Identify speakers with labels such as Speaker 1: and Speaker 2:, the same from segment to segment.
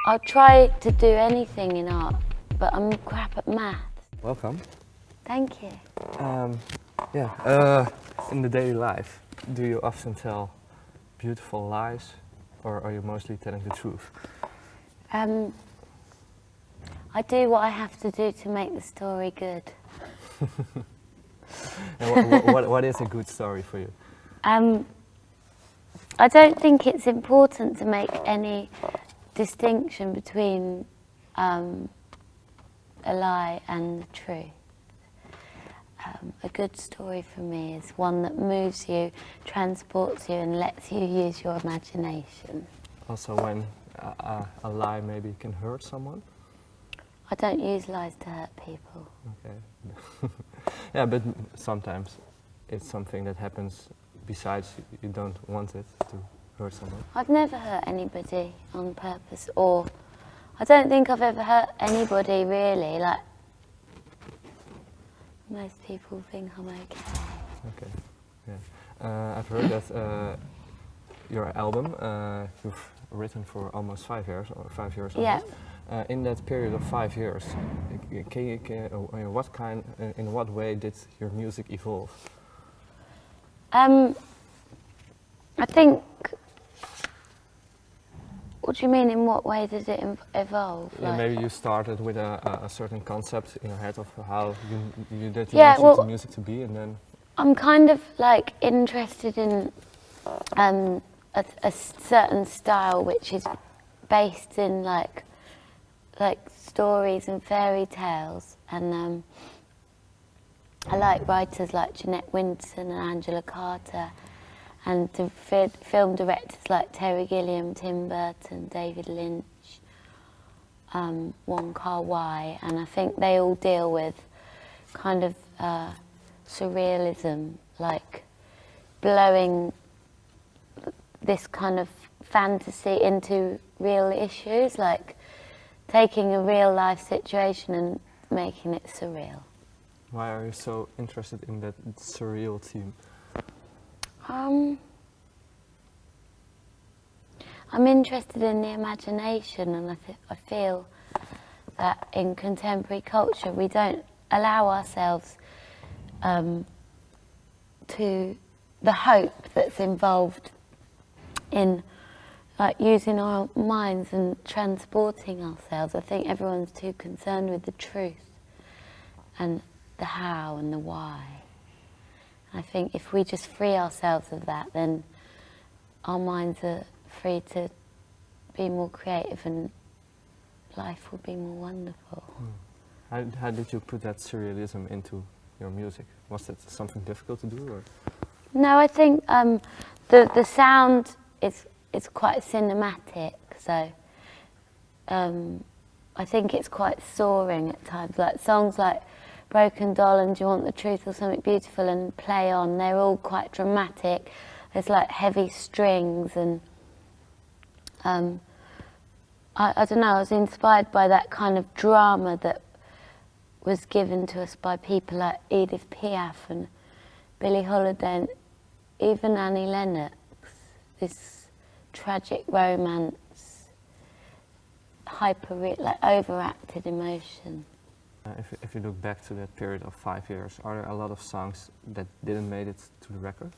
Speaker 1: I'll try to do anything in art, but I'm crap at maths.
Speaker 2: Welcome.
Speaker 1: Thank you.
Speaker 2: In the daily life, do you often tell beautiful lies, or are you mostly telling the truth?
Speaker 1: I do what I have to do to make the story good.
Speaker 2: And what is a good story for you?
Speaker 1: I don't think it's important to make any distinction between a lie and the truth. A good story for me is one that moves you, transports you, and lets you use your imagination.
Speaker 2: Also, when a lie maybe can hurt someone?
Speaker 1: I don't use lies to hurt people.
Speaker 2: Okay. Yeah, but sometimes it's something that happens besides you don't want it to hurt someone.
Speaker 1: I've never hurt anybody on purpose, or I don't think I've ever hurt anybody really. Like, most people think I'm okay.
Speaker 2: Okay, yeah. I've heard that your album you've written for almost 5 years, or 5 years
Speaker 1: Yeah.
Speaker 2: almost. In that period of 5 years, in what way did your music evolve?
Speaker 1: I think. What do you mean? In what way did it evolve?
Speaker 2: Yeah,
Speaker 1: Like,
Speaker 2: maybe you started with a certain concept in your head of how you did
Speaker 1: Yeah,
Speaker 2: want
Speaker 1: well,
Speaker 2: music to be, and then.
Speaker 1: I'm kind of like interested in a certain style which is based in like stories and fairy tales, and I like writers like Jeanette Winterson and Angela Carter, and the film directors like Terry Gilliam, Tim Burton, David Lynch, Wong Kar-wai, and I think they all deal with kind of surrealism, like blowing this kind of fantasy into real issues, like taking a real life situation and making it surreal.
Speaker 2: Why are you so interested in that surreal theme?
Speaker 1: I'm interested in the imagination, and I feel that in contemporary culture we don't allow ourselves to the hope that's involved in like using our minds and transporting ourselves. I think everyone's too concerned with the truth and the how and the why. I think if we just free ourselves of that, then our minds are free to be more creative and life will be more wonderful.
Speaker 2: How did you put that surrealism into your music? Was that something difficult to do, or?
Speaker 1: No, I think the sound is quite cinematic, so I think it's quite soaring at times. Like songs like Broken Doll and Do You Want the Truth or Something Beautiful and Play On, they're all quite dramatic. There's like heavy strings, and I don't know, I was inspired by that kind of drama that was given to us by people like Edith Piaf and Billie Holiday and even Annie Lennox. This tragic romance, like overacted emotion.
Speaker 2: If you look back to that period of 5 years, are there a lot of songs that didn't make it to the record?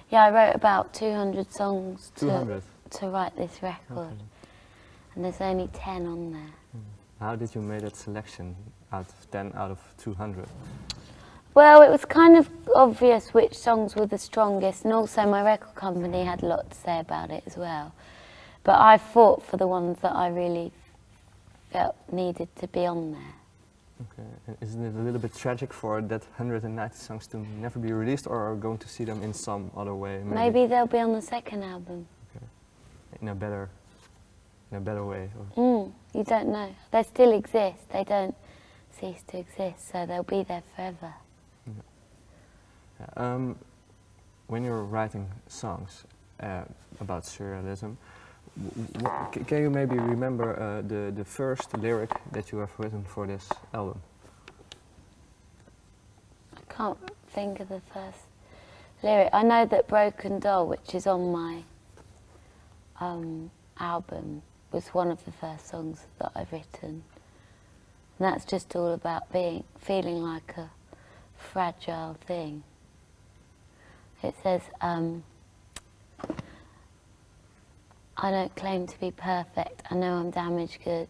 Speaker 1: Yeah, I wrote about 200 songs
Speaker 2: 200?
Speaker 1: to write this record, okay. And there's only 10 on there.
Speaker 2: How did you make that selection out of 10 out of 200?
Speaker 1: Well, it was kind of obvious which songs were the strongest, and also my record company had a lot to say about it as well. But I fought for the ones that I really felt needed to be on there.
Speaker 2: Okay, and isn't it a little bit tragic for that 190 songs to never be released, or are we going to see them in some other way?
Speaker 1: Maybe they'll be on the second album.
Speaker 2: Okay, in a better way.
Speaker 1: You don't know. They still exist. They don't cease to exist, so they'll be there forever.
Speaker 2: Yeah. When you're writing songs about surrealism, can you maybe remember the first lyric that you have written for this album?
Speaker 1: I can't think of the first lyric. I know that Broken Doll, which is on my album, was one of the first songs that I've written. And that's just all about feeling like a fragile thing. It says, I don't claim to be perfect, I know I'm damaged goods,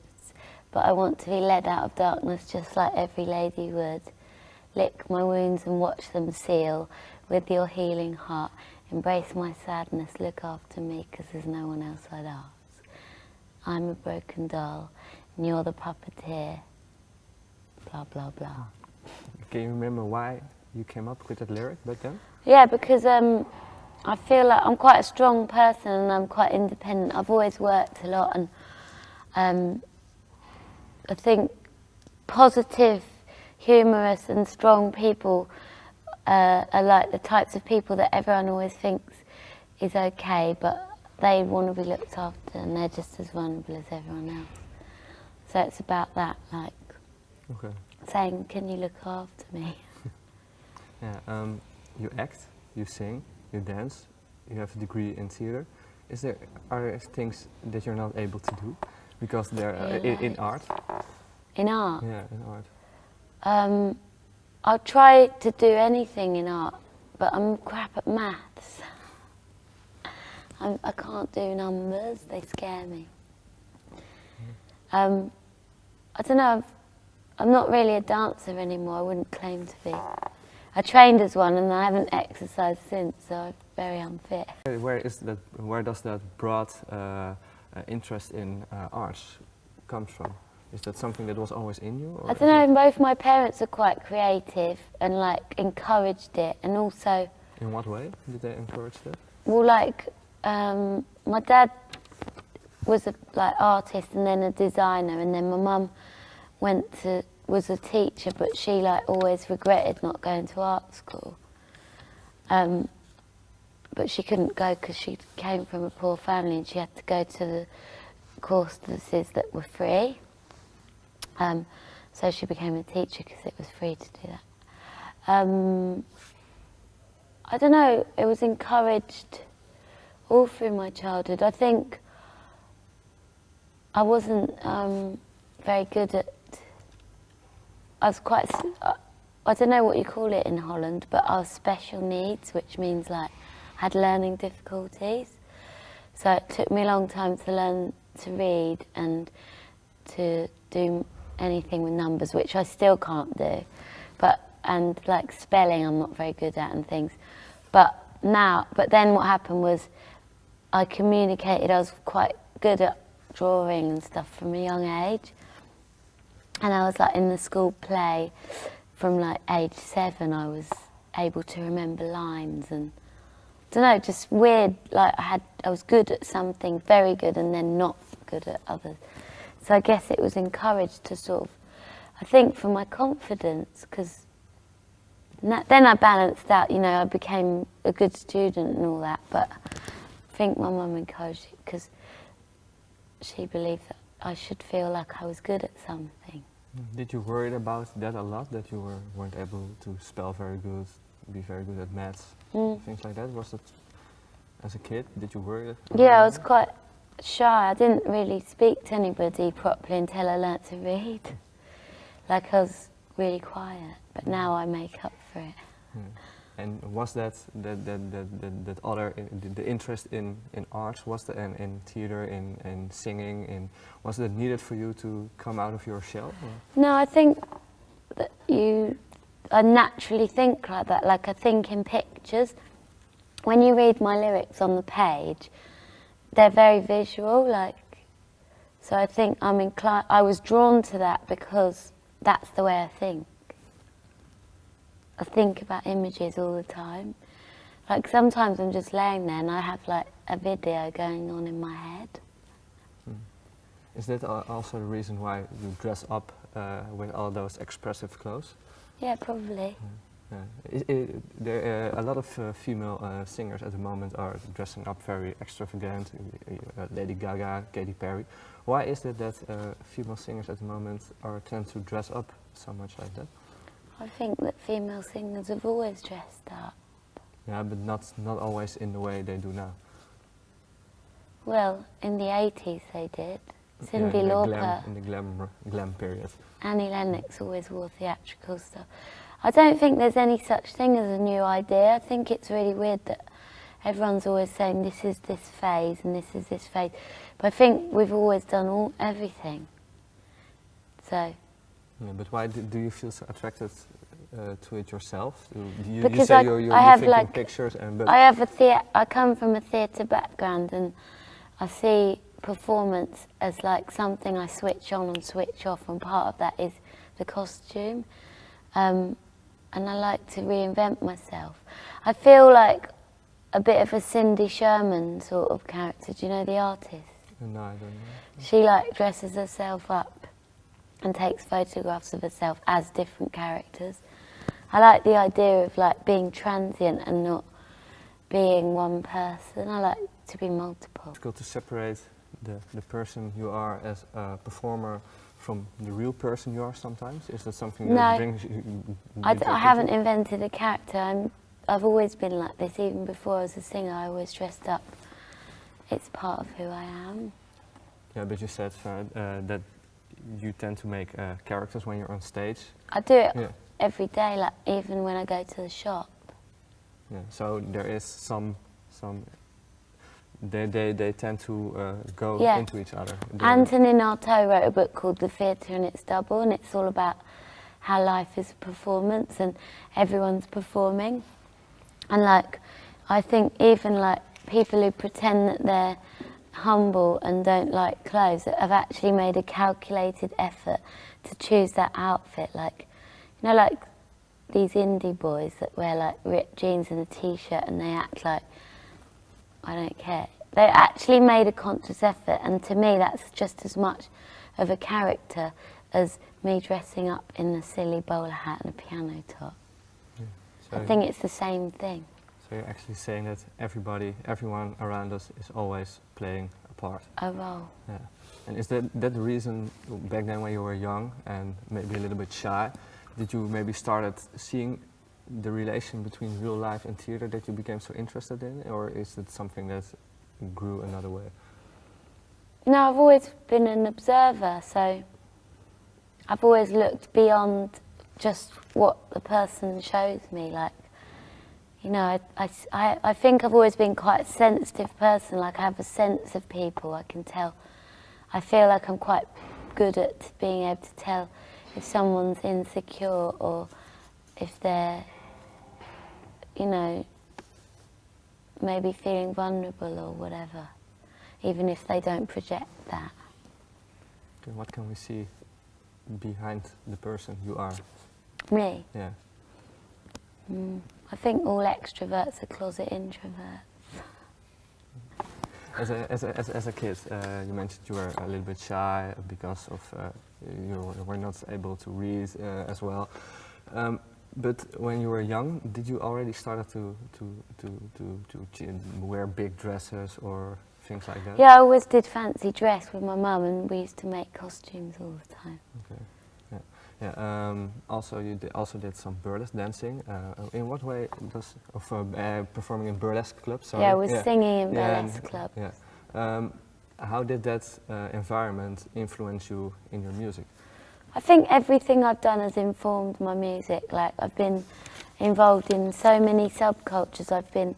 Speaker 1: but I want to be led out of darkness just like every lady would. Lick my wounds and watch them seal with your healing heart. Embrace my sadness, look after me, 'cause there's no one else I'd ask. I'm a broken doll, and you're the puppeteer. Blah, blah, blah.
Speaker 2: Can you remember why you came up with that lyric back then?
Speaker 1: Yeah, because I feel like I'm quite a strong person and I'm quite independent. I've always worked a lot, and I think positive, humorous and strong people are like the types of people that everyone always thinks is okay, but they want to be looked after and they're just as vulnerable as everyone else. So it's about that, like saying, can you look after me?
Speaker 2: Yeah, you act, you sing, you dance, you have a degree in theater. Are there things that you're not able to do because they're in art?
Speaker 1: In art?
Speaker 2: Yeah, in art.
Speaker 1: I'll try to do anything in art, but I'm crap at maths. I can't do numbers, they scare me. I don't know, I'm not really a dancer anymore, I wouldn't claim to be. I trained as one and I haven't exercised since, so I'm very unfit.
Speaker 2: Where does that broad interest in arts come from? Is that something that was always in you? Or
Speaker 1: I don't know, both my parents are quite creative and like encouraged it, and also...
Speaker 2: In what way did they encourage that?
Speaker 1: Well, like, my dad was a artist and then a designer, and then my mum was a teacher, but she like always regretted not going to art school. But she couldn't go because she came from a poor family and she had to go to the courses that were free. So she became a teacher because it was free to do that. I don't know, it was encouraged all through my childhood. I think I wasn't very good at... I was quite... I don't know what you call it in Holland, but I was special needs, which means like I had learning difficulties. So it took me a long time to learn to read and to do anything with numbers, which I still can't do. And like spelling I'm not very good at and things. But then what happened was I communicated, I was quite good at drawing and stuff from a young age. And I was like in the school play from like age 7, I was able to remember lines and, I don't know, just weird, like I was good at something, very good, and then not good at others. So I guess it was encouraged to sort of, I think for my confidence, because then I balanced out, you know, I became a good student and all that, but I think my mum encouraged it because she believed that I should feel like I was good at something.
Speaker 2: Did you worry about that a lot, that you weren't able to spell very good, be very good at maths, things like that? Was it, as a kid, did you worry about
Speaker 1: Yeah, I
Speaker 2: that?
Speaker 1: was quite shy. I didn't really speak to anybody properly until I learnt to read. Like I was really quiet, but now I make up for it.
Speaker 2: And was that other, the interest in arts, was that in theater, in singing, was that needed for you to come out of your shell? Or?
Speaker 1: No, I think that I naturally think like that, like I think in pictures. When you read my lyrics on the page, they're very visual, like, so I think I was drawn to that because that's the way I think. I think about images all the time. Like sometimes I'm just laying there and I have like a video going on in my head.
Speaker 2: Is that also the reason why you dress up with all those expressive clothes?
Speaker 1: Yeah, probably.
Speaker 2: A lot of female singers at the moment are dressing up very extravagant, Lady Gaga, Katy Perry. Why is it that female singers at the moment tend to dress up so much like that?
Speaker 1: I think that female singers have always dressed up.
Speaker 2: Yeah, but not always in the way they do now.
Speaker 1: Well, in the 80s they did.
Speaker 2: Yeah,
Speaker 1: Cyndi
Speaker 2: in the
Speaker 1: Lauper,
Speaker 2: in the glam period.
Speaker 1: Annie Lennox always wore theatrical stuff. I don't think there's any such thing as a new idea. I think it's really weird that everyone's always saying this is this phase and this is this phase. But I think we've always done everything. So.
Speaker 2: Yeah, but why do you feel so attracted to it yourself? You
Speaker 1: Because
Speaker 2: say
Speaker 1: I
Speaker 2: you're
Speaker 1: have
Speaker 2: thinking
Speaker 1: like
Speaker 2: pictures and but
Speaker 1: I come from a theatre background, and I see performance as like something I switch on and switch off, and part of that is the costume. And I like to reinvent myself. I feel like a bit of a Cindy Sherman sort of character. Do you know the artist?
Speaker 2: no, I don't know.
Speaker 1: She like dresses herself up and takes photographs of herself as different characters. I like the idea of like being transient and not being one person. I like to be multiple.
Speaker 2: It's difficult to separate the person you are as a performer from the real person you are sometimes? Is that something that brings you...
Speaker 1: I haven't invented a character. I've always been like this. Even before I was a singer, I always dressed up. It's part of who I am.
Speaker 2: Yeah, but you said that you tend to make characters when you're on stage.
Speaker 1: I do it every day, like even when I go to the shop.
Speaker 2: Yeah, so there is some they tend to go into each other.
Speaker 1: Antonin Artaud wrote a book called The Theatre and Its Double, and it's all about how life is a performance and everyone's performing. And like, I think even like people who pretend that they're humble and don't like clothes have actually made a calculated effort to choose that outfit. Like, you know, like these indie boys that wear like ripped jeans and a t-shirt and they act like, I don't care. They actually made a conscious effort, and to me that's just as much of a character as me dressing up in a silly bowler hat and a piano top. Yeah. So I think it's the same thing.
Speaker 2: So you're actually saying that everyone around us is always playing a part.
Speaker 1: A role.
Speaker 2: Yeah. And is that the reason back then when you were young and maybe a little bit shy, did you maybe started seeing the relation between real life and theater that you became so interested in, or is it something that grew another way?
Speaker 1: No, I've always been an observer, so I've always looked beyond just what the person shows me. Like, you know, I think I've always been quite a sensitive person. Like, I have a sense of people. I can tell. I feel like I'm quite good at being able to tell if someone's insecure or if they're, you know, maybe feeling vulnerable or whatever, even if they don't project that.
Speaker 2: Okay, what can we see behind the person you are?
Speaker 1: Me?
Speaker 2: Yeah.
Speaker 1: I think all extroverts are closet introverts.
Speaker 2: As a kid, you mentioned you were a little bit shy because of you were not able to read as well. But when you were young, did you already start to wear big dresses or things like that?
Speaker 1: Yeah, I always did fancy dress with my mum, and we used to make costumes all the time.
Speaker 2: Okay. Yeah. Yeah. Also, you did some burlesque dancing. In what way does performing in burlesque clubs? Sorry.
Speaker 1: Yeah, I was singing in burlesque clubs.
Speaker 2: Yeah. How did that environment influence you in your music?
Speaker 1: I think everything I've done has informed my music. Like, I've been involved in so many subcultures. I've been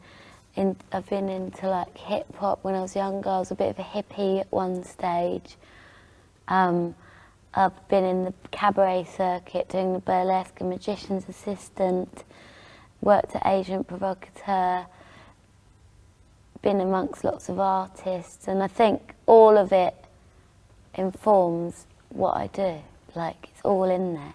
Speaker 1: into like hip hop when I was younger. I was a bit of a hippie at one stage. I've been in the cabaret circuit doing the burlesque and magician's assistant. Worked at Agent Provocateur. Been amongst lots of artists, and I think all of it informs what I do. Like, it's all in there,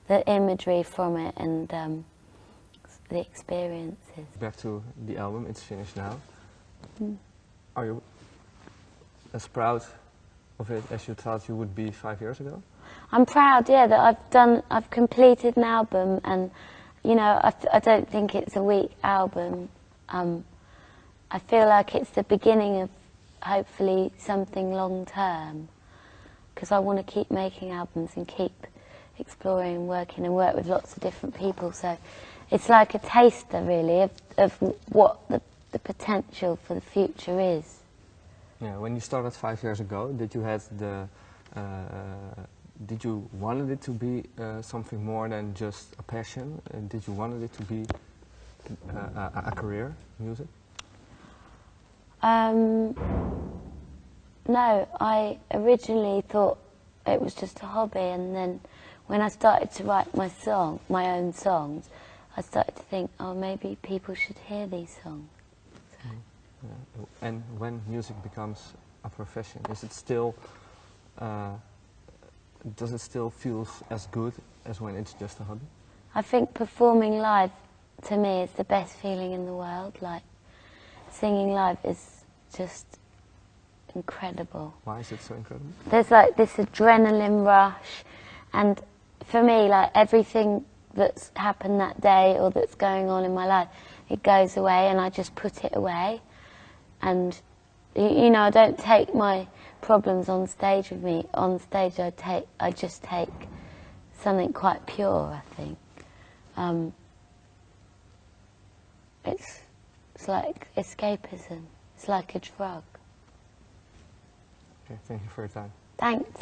Speaker 1: the imagery from it and the experiences. Back
Speaker 2: to the album, it's finished now. Are you as proud of it as you thought you would be 5 years ago?
Speaker 1: I'm proud, yeah, that I've completed an album, and you know, I don't think it's a weak album. I feel like it's the beginning of hopefully something long term, because I want to keep making albums and keep exploring and working and work with lots of different people. So it's like a taster, really, of what the potential for the future is.
Speaker 2: Yeah, when you started 5 years ago, did you wanted it to be something more than just a passion? Did you wanted it to be a career, music?
Speaker 1: No, I originally thought it was just a hobby, and then when I started to write my own songs, I started to think, oh, maybe people should hear these songs. So.
Speaker 2: Yeah. And when music becomes a profession, is it still, does it still feel as good as when it's just a hobby?
Speaker 1: I think performing live, to me, is the best feeling in the world. Like, singing live is just incredible.
Speaker 2: Why is it so incredible?
Speaker 1: There's like this adrenaline rush, and for me, like everything that's happened that day or that's going on in my life, it goes away, and I just put it away. And you know, I don't take my problems on stage with me. On stage, I just take something quite pure, I think. It's like escapism. It's like a drug.
Speaker 2: Okay, thank you for your time.
Speaker 1: Thanks.